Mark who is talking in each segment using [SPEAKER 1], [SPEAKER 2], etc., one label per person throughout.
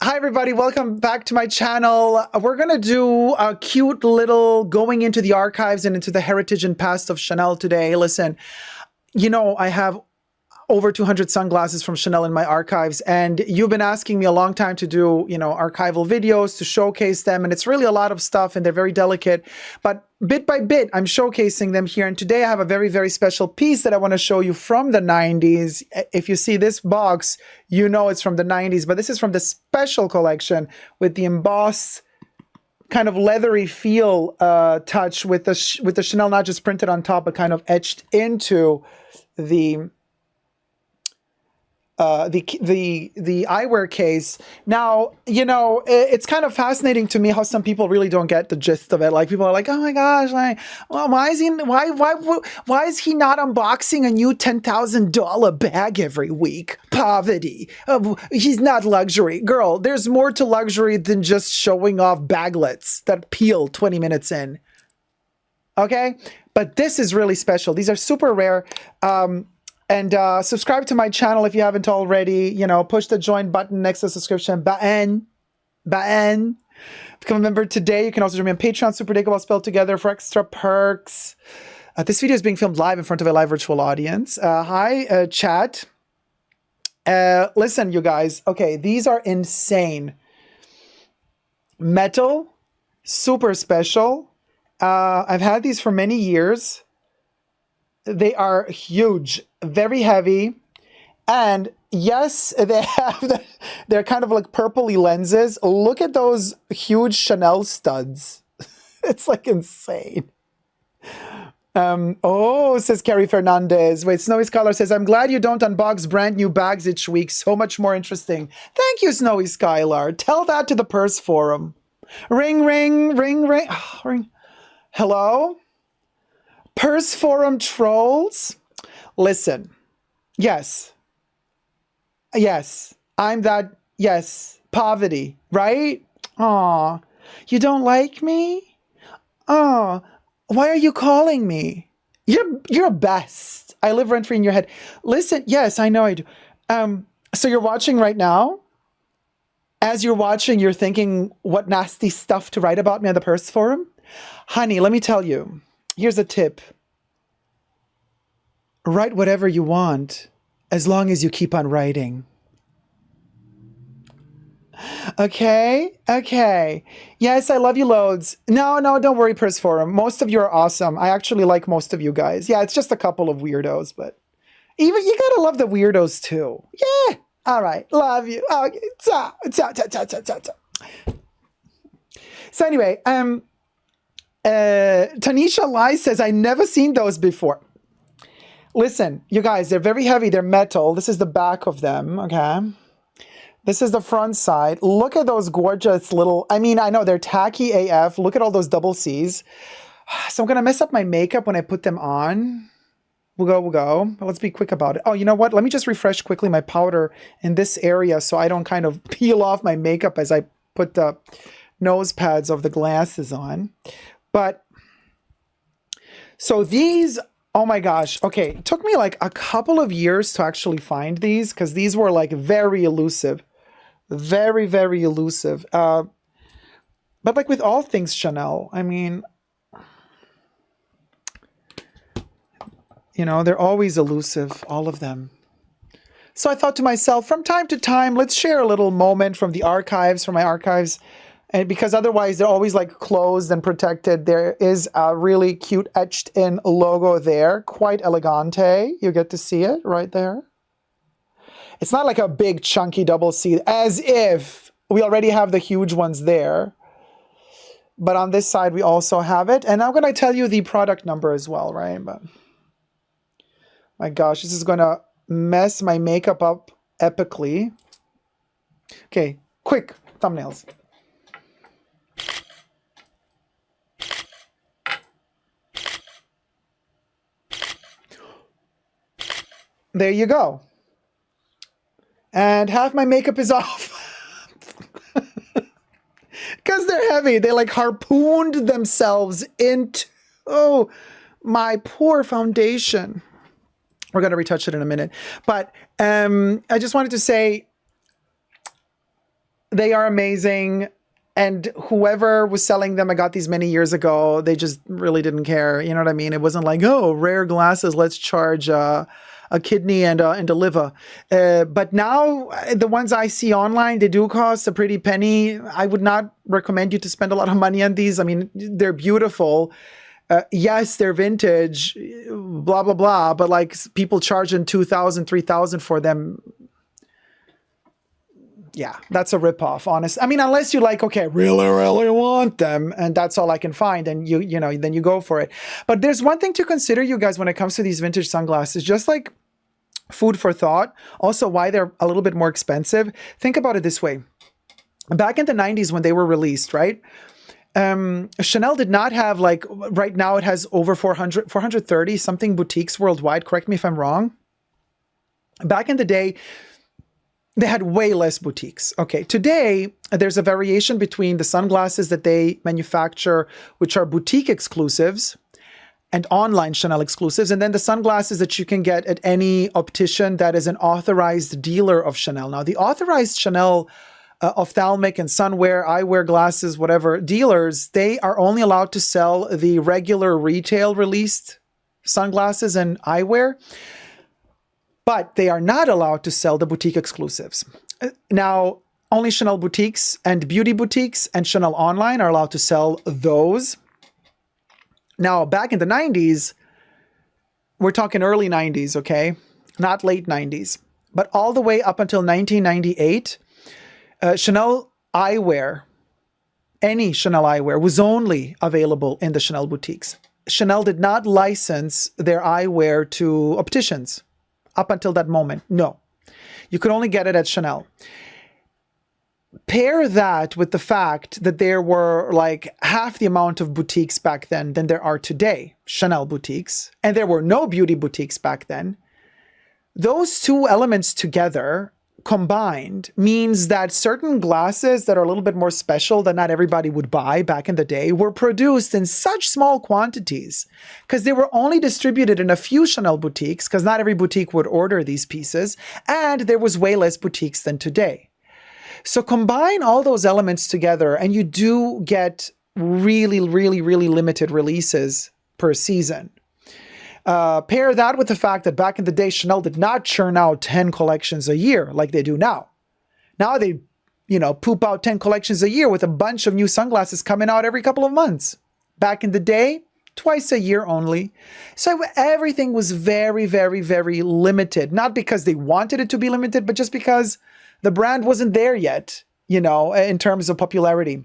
[SPEAKER 1] Hi everybody, welcome back to my channel. We're gonna do a cute little going into the archives and into the heritage and past of Chanel today. Listen, I have over 200 sunglasses from Chanel in my archives, and you've been asking me a long time to do, archival videos to showcase them, and it's really a lot of stuff and they're very delicate, but bit by bit, I'm showcasing them here. And today I have a very, very special piece that I want to show you from the 90s. If you see this box, you know it's from the 90s, but this is from the special collection with the embossed kind of leathery feel touch with the Chanel not just printed on top, but kind of etched into the eyewear case. Now, it's kind of fascinating to me how some people really don't get the gist of it. Like, people are like, "Oh my gosh, why is he not unboxing a new $10,000 bag every week? Poverty. He's not luxury." Girl, there's more to luxury than just showing off baglets that peel 20 minutes in. Okay? But this is really special. These are super rare. And subscribe to my channel if you haven't already. Push the join button next to the subscription button. Become a member today. You can also join me on Patreon, superdacob spelled together, for extra perks. This video is being filmed live in front of a live virtual audience. Hi, chat. Listen, you guys. Okay, these are insane. Metal, super special. I've had these for many years. They are huge, very heavy, and yes, they're kind of like purpley lenses. Look at those huge Chanel studs. It's like insane. Says Carrie Fernandez. Wait, Snowy Scholar says, "I'm glad you don't unbox brand new bags each week. So much more interesting." Thank you, Snowy Skylar. Tell that to the Purse Forum. Ring, ring, ring, ring. Oh, ring. Hello? Purse Forum trolls? Listen. Yes, I'm that. Yes, poverty, right? Aw, you don't like me? Oh, why are you calling me? You're best. I live rent free in your head. Listen, yes, I know I do. So you're watching right now? As you're watching, you're thinking, what nasty stuff to write about me on the Purse Forum? Honey, let me tell you. Here's a tip. Write whatever you want, as long as you keep on writing. Okay? Okay. Yes, I love you loads. No, don't worry, Purse Forum. Most of you are awesome. I actually like most of you guys. Yeah, it's just a couple of weirdos, but even you gotta love the weirdos too. Yeah. All right. Love you. Okay. So anyway, Tanisha Lai says, "I never seen those before." Listen, you guys, they're very heavy. They're metal. This is the back of them, okay? This is the front side. Look at those gorgeous little, I know they're tacky AF. Look at all those double C's. So I'm going to mess up my makeup when I put them on. We'll go. But let's be quick about it. Oh, you know what? Let me just refresh quickly my powder in this area so I don't kind of peel off my makeup as I put the nose pads of the glasses on. But, so these, oh my gosh. Okay, it took me like a couple of years to actually find these because these were like very elusive. Very, very elusive. But like with all things Chanel, they're always elusive, all of them. So I thought to myself, from time to time, let's share a little moment from the archives, from my archives. And because otherwise they're always like closed and protected. There is a really cute etched in logo there. Quite elegante. You get to see it right there. It's not like a big chunky double C, as if we already have the huge ones there. But on this side, we also have it. And I'm going to tell you the product number as well, right? But my gosh, this is going to mess my makeup up epically. Okay, quick thumbnails. There you go. And half my makeup is off. Because they're heavy. They like harpooned themselves into my poor foundation. We're going to retouch it in a minute. But I just wanted to say, They are amazing. And whoever was selling them, I got these many years ago, they just really didn't care. You know what I mean? It wasn't like, oh, rare glasses, let's charge a kidney and a liver. But now the ones I see online, they do cost a pretty penny. I would not recommend you to spend a lot of money on these. I mean, they're beautiful. Yes, they're vintage, blah, blah, blah. But like people charging $2,000, $3,000 for them. Yeah, that's a ripoff, honest. I mean, unless you like, okay, really, really want them, and that's all I can find, and you know, then you go for it. But there's one thing to consider, you guys, when it comes to these vintage sunglasses, just like food for thought, also why they're a little bit more expensive. Think about it this way. Back in the 90s when they were released, right? Chanel did not have, like, right now it has over 430 something boutiques worldwide. Correct me if I'm wrong. Back in the day, they had way less boutiques. Okay, today, there's a variation between the sunglasses that they manufacture, which are boutique exclusives, and online Chanel exclusives, and then the sunglasses that you can get at any optician that is an authorized dealer of Chanel. Now, the authorized Chanel ophthalmic and sunwear, eyewear, glasses, whatever, dealers, they are only allowed to sell the regular retail released sunglasses and eyewear, but they are not allowed to sell the boutique exclusives. Now, only Chanel boutiques and beauty boutiques and Chanel online are allowed to sell those. Now, back in the 90s, we're talking early 90s, okay? Not late 90s. But all the way up until 1998, Chanel eyewear, any Chanel eyewear, was only available in the Chanel boutiques. Chanel did not license their eyewear to opticians. Up until that moment, no. You could only get it at Chanel. Pair that with the fact that there were like half the amount of boutiques back then than there are today, Chanel boutiques, and there were no beauty boutiques back then. Those two elements together combined means that certain glasses that are a little bit more special that not everybody would buy back in the day were produced in such small quantities because they were only distributed in a few Chanel boutiques because not every boutique would order these pieces, and there was way less boutiques than today. So combine all those elements together and you do get really, really, really limited releases per season. Pair that with the fact that back in the day, Chanel did not churn out 10 collections a year like they do now. Now they, poop out 10 collections a year with a bunch of new sunglasses coming out every couple of months. Back in the day, twice a year only. So everything was very, very, very limited. Not because they wanted it to be limited, but just because the brand wasn't there yet, in terms of popularity.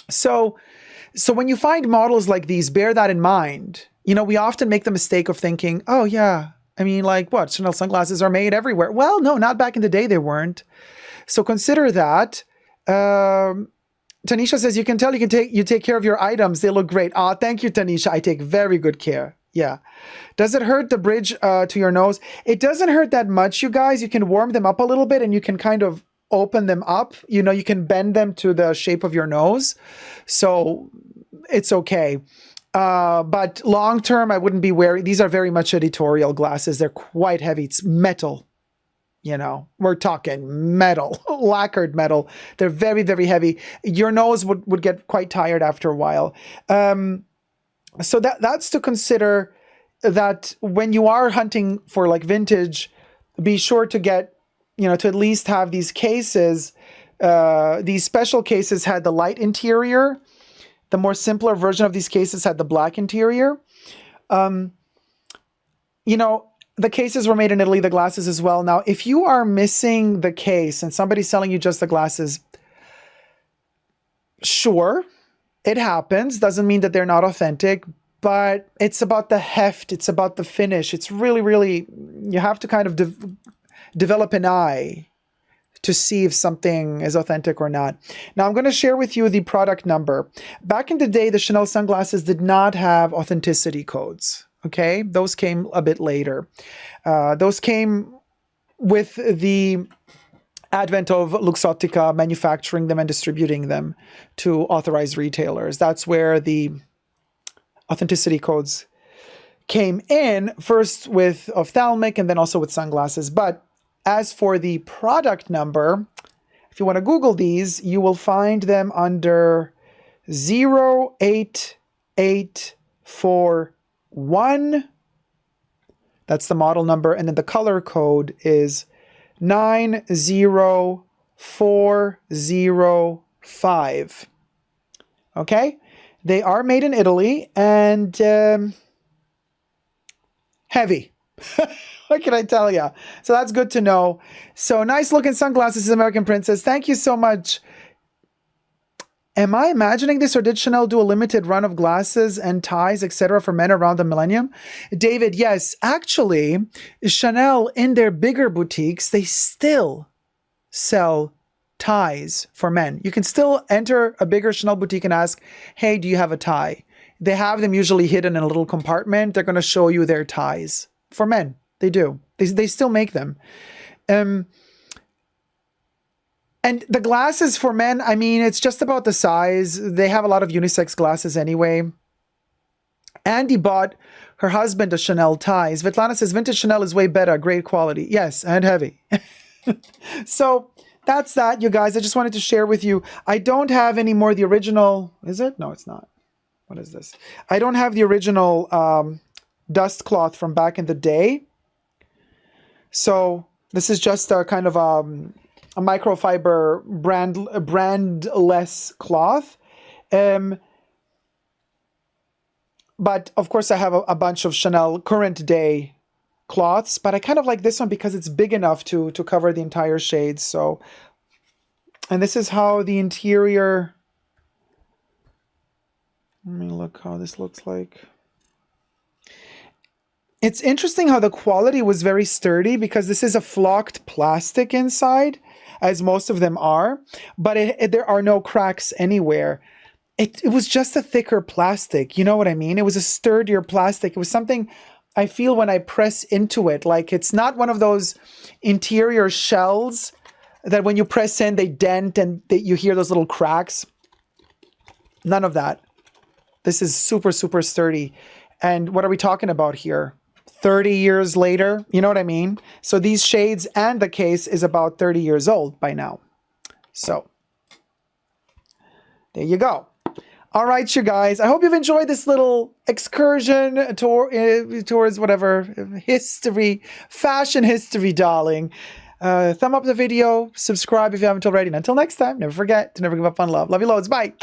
[SPEAKER 1] So when you find models like these, bear that in mind. We often make the mistake of thinking, oh yeah, I mean, like what? Chanel sunglasses are made everywhere. Well, no, not back in the day they weren't. So consider that. Tanisha says, you can tell you take care of your items. They look great. Thank you, Tanisha. I take very good care. Yeah. Does it hurt the bridge to your nose? It doesn't hurt that much, you guys. You can warm them up a little bit and you can kind of open them up. You can bend them to the shape of your nose. So it's okay. But long term, I wouldn't be wearing. These are very much editorial glasses. They're quite heavy. It's metal. We're talking metal, lacquered metal. They're very, very heavy. Your nose would get quite tired after a while. So that's to consider that when you are hunting for like vintage, be sure to get, to at least have these cases. These special cases had the light interior. The more simpler version of these cases had the black interior. The cases were made in Italy, the glasses as well. Now, if you are missing the case and somebody's selling you just the glasses, sure, it happens. Doesn't mean that they're not authentic, but it's about the heft. It's about the finish. It's really, really, you have to kind of develop an eye to see if something is authentic or not. Now, I'm going to share with you the product number. Back in the day, the Chanel sunglasses did not have authenticity codes, okay? Those came a bit later. Those came with the advent of Luxottica manufacturing them and distributing them to authorized retailers. That's where the authenticity codes came in, first with ophthalmic and then also with sunglasses. But as for the product number, if you want to Google these, you will find them under 08841. That's the model number. And then the color code is 90405. Okay? They are made in Italy and heavy. What can I tell you? So that's good to know. So nice looking sunglasses, American Princess. Thank you so much. Am I imagining this, or did Chanel do a limited run of glasses and ties, etc. for men around the millennium? David, yes. Actually, Chanel, in their bigger boutiques, they still sell ties for men. You can still enter a bigger Chanel boutique and ask, hey, do you have a tie? They have them usually hidden in a little compartment. They're going to show you their ties for men. They do. They still make them. And the glasses for men, I mean, it's just about the size. They have a lot of unisex glasses anyway. Andy bought her husband a Chanel tie. Svetlana says, vintage Chanel is way better. Great quality. Yes, and heavy. So that's that, you guys. I just wanted to share with you. I don't have any more the original. Is it? No, it's not. What is this? I don't have the original dust cloth from back in the day. So this is just a kind of a microfiber brandless cloth. But of course I have a bunch of Chanel current day cloths, but I kind of like this one because it's big enough to cover the entire shade. So, and this is how the interior, let me look how this looks like. It's interesting how the quality was very sturdy because this is a flocked plastic inside, as most of them are, but there are no cracks anywhere. It was just a thicker plastic, you know what I mean? It was a sturdier plastic. It was something I feel when I press into it, like it's not one of those interior shells that when you press in, they dent and you hear those little cracks. None of that. This is super, super sturdy. And what are we talking about here? 30 years later, you know what I mean? So these shades and the case is about 30 years old by now. So there you go. All right, you guys. I hope you've enjoyed this little excursion towards whatever history, fashion history, darling. Thumb up the video, subscribe if you haven't already. And until next time, never forget to never give up on love. Love you loads. Bye.